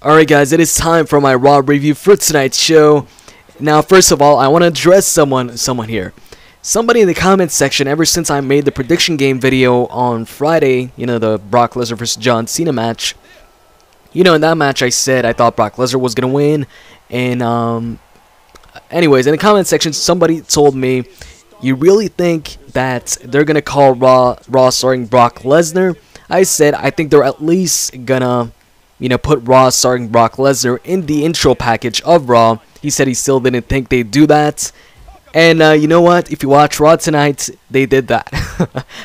Alright guys, it is time for my Raw review for tonight's show. Now first of all, I want to address someone here. Somebody in the comments section, ever since I made the prediction game video on Friday, you know, the Brock Lesnar vs. John Cena match. You know, in that match I said I thought Brock Lesnar was going to win. And anyways, in the comment section somebody told me, you really think that they're going to call Raw starring Brock Lesnar? I said I think they're at least going to, you know, put Raw starring Brock Lesnar in the intro package of Raw. He said he still didn't think they'd do that. And you know what? If you watch Raw tonight, they did that.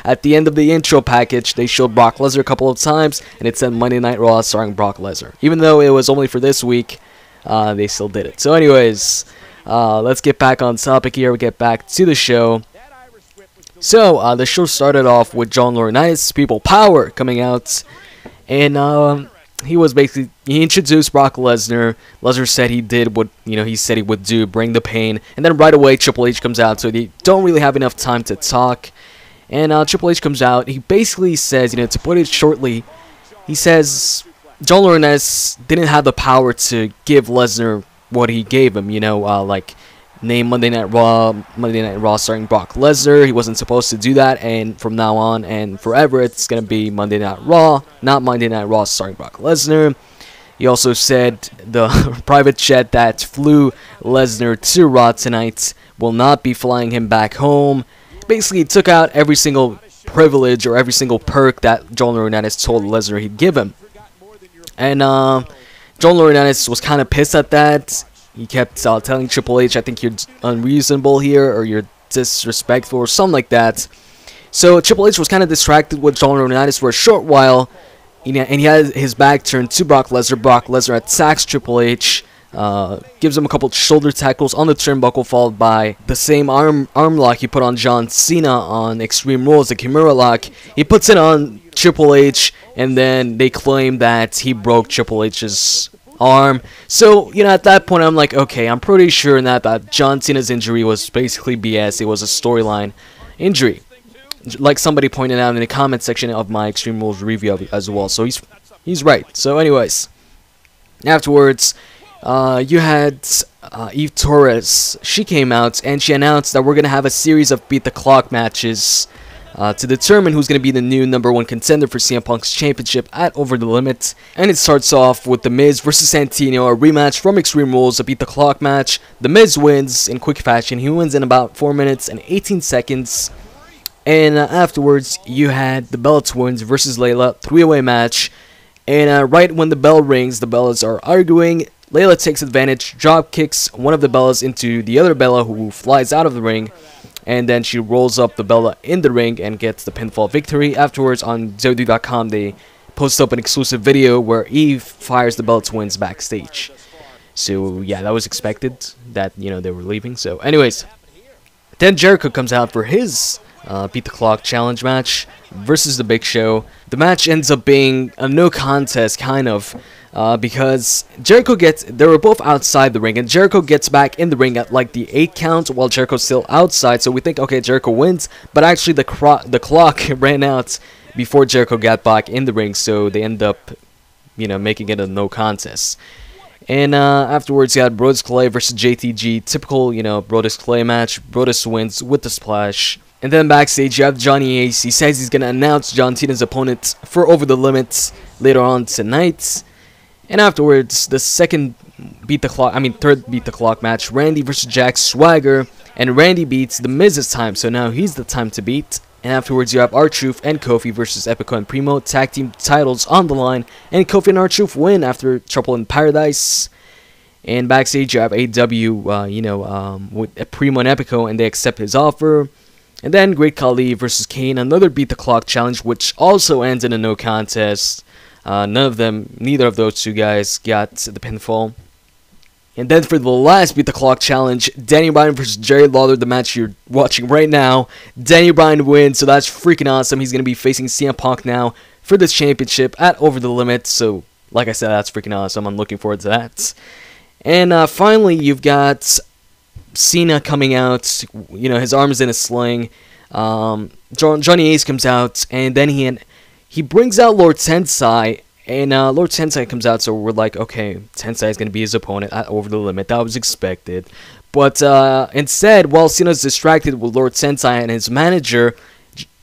At the end of the intro package, they showed Brock Lesnar a couple of times, and it said Monday Night Raw starring Brock Lesnar. Even though it was only for this week, they still did it. So anyways, let's get back on topic here. We get back to the show. So, the show started off with John Laurinaitis, People Power, coming out. And he introduced Brock Lesnar. Lesnar said he did what, you know, he said he would do, bring the pain. And then right away Triple H comes out, so they don't really have enough time to talk. And Triple H comes out. He basically says, you know, to put it shortly, he says John Laurinaitis didn't have the power to give Lesnar what he gave him, you know, like name Monday Night Raw starring Brock Lesnar. He wasn't supposed to do that, and from now on and forever it's going to be Monday Night Raw, not Monday Night Raw starring Brock Lesnar. He also said the private jet that flew Lesnar to Raw tonight will not be flying him back home. Basically, he took out every single privilege or every single perk that John Laurinaitis told Lesnar he'd give him. And John Laurinaitis was kind of pissed at that. He kept telling Triple H, I think you're unreasonable here, or you're disrespectful, or something like that. So Triple H was kind of distracted with John Laurinaitis for a short while, and he had his back turned to Brock Lesnar. Brock Lesnar attacks Triple H, gives him a couple shoulder tackles on the turnbuckle, followed by the same arm lock he put on John Cena on Extreme Rules, the Kimura lock. He puts it on Triple H, and then they claim that he broke Triple H's arm. So, you know, at that point I'm like, okay, I'm pretty sure that John Cena's injury was basically BS. It was a storyline injury, like somebody pointed out in the comment section of my Extreme Rules review as well. So he's right. So anyways, afterwards you had Eve Torres. She came out and she announced that we're gonna have a series of beat the clock matches to determine who's going to be the new #1 contender for CM Punk's championship at Over the Limit. And it starts off with The Miz versus Santino, a rematch from Extreme Rules, a beat the clock match. The Miz wins in quick fashion. He wins in about 4 minutes and 18 seconds. And afterwards, you had the Bella Twins versus Layla, 3-way match. And right when the bell rings, the Bellas are arguing. Layla takes advantage, drop kicks one of the Bellas into the other Bella, who flies out of the ring. And then she rolls up the Bella in the ring and gets the pinfall victory. Afterwards, on WWE.com, they post up an exclusive video where Eve fires the Bella Twins backstage. So yeah, that was expected that, you know, they were leaving. So anyways, then Jericho comes out for his beat the clock challenge match versus the Big Show. The match ends up being a no contest kind of. Because they were both outside the ring, and Jericho gets back in the ring at like the 8 count while Jericho's still outside, so we think, okay, Jericho wins, but actually the clock ran out before Jericho got back in the ring, so they end up, you know, making it a no contest. And afterwards, you had Brodus Clay versus JTG, typical, you know, Brodus Clay match. Brodus wins with the splash. And then backstage, you have Johnny Ace. He says he's going to announce John Cena's opponent for Over the Limit later on tonight. And afterwards, the third beat the clock match, Randy versus Jack Swagger, and Randy beats The Miz this time, so now he's the time to beat. And afterwards, you have R-truth and Kofi versus Epico and Primo, tag team titles on the line, and Kofi and R-truth win after Trouble in Paradise. And backstage, you have AW, with Primo and Epico, and they accept his offer. And then Great Khali versus Kane, another beat the clock challenge, which also ends in a no contest. Neither of those two guys got the pinfall. And then for the last beat the clock challenge, Danny Bryan versus Jerry Lawler, the match you're watching right now. Danny Bryan wins, so that's freaking awesome. He's going to be facing CM Punk now for this championship at Over the Limit. So, like I said, that's freaking awesome. I'm looking forward to that. And finally, you've got Cena coming out. You know, his arm's in a sling. Johnny Ace comes out, and then he brings out Lord Tensai, And Lord Tensai comes out, so we're like, okay, Tensai is going to be his opponent at Over the Limit. That was expected. But instead, while Cena's distracted with Lord Tensai and his manager,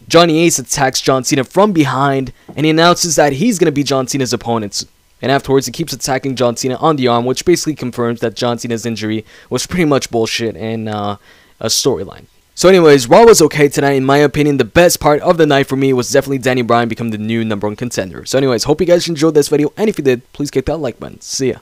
Johnny Ace attacks John Cena from behind, and he announces that he's going to be John Cena's opponent. And afterwards, he keeps attacking John Cena on the arm, which basically confirms that John Cena's injury was pretty much bullshit and a storyline. So anyways, Raw was okay tonight. In my opinion, the best part of the night for me was definitely Danny Bryan becoming the new #1 contender. So anyways, hope you guys enjoyed this video, and if you did, please click that like button. See ya.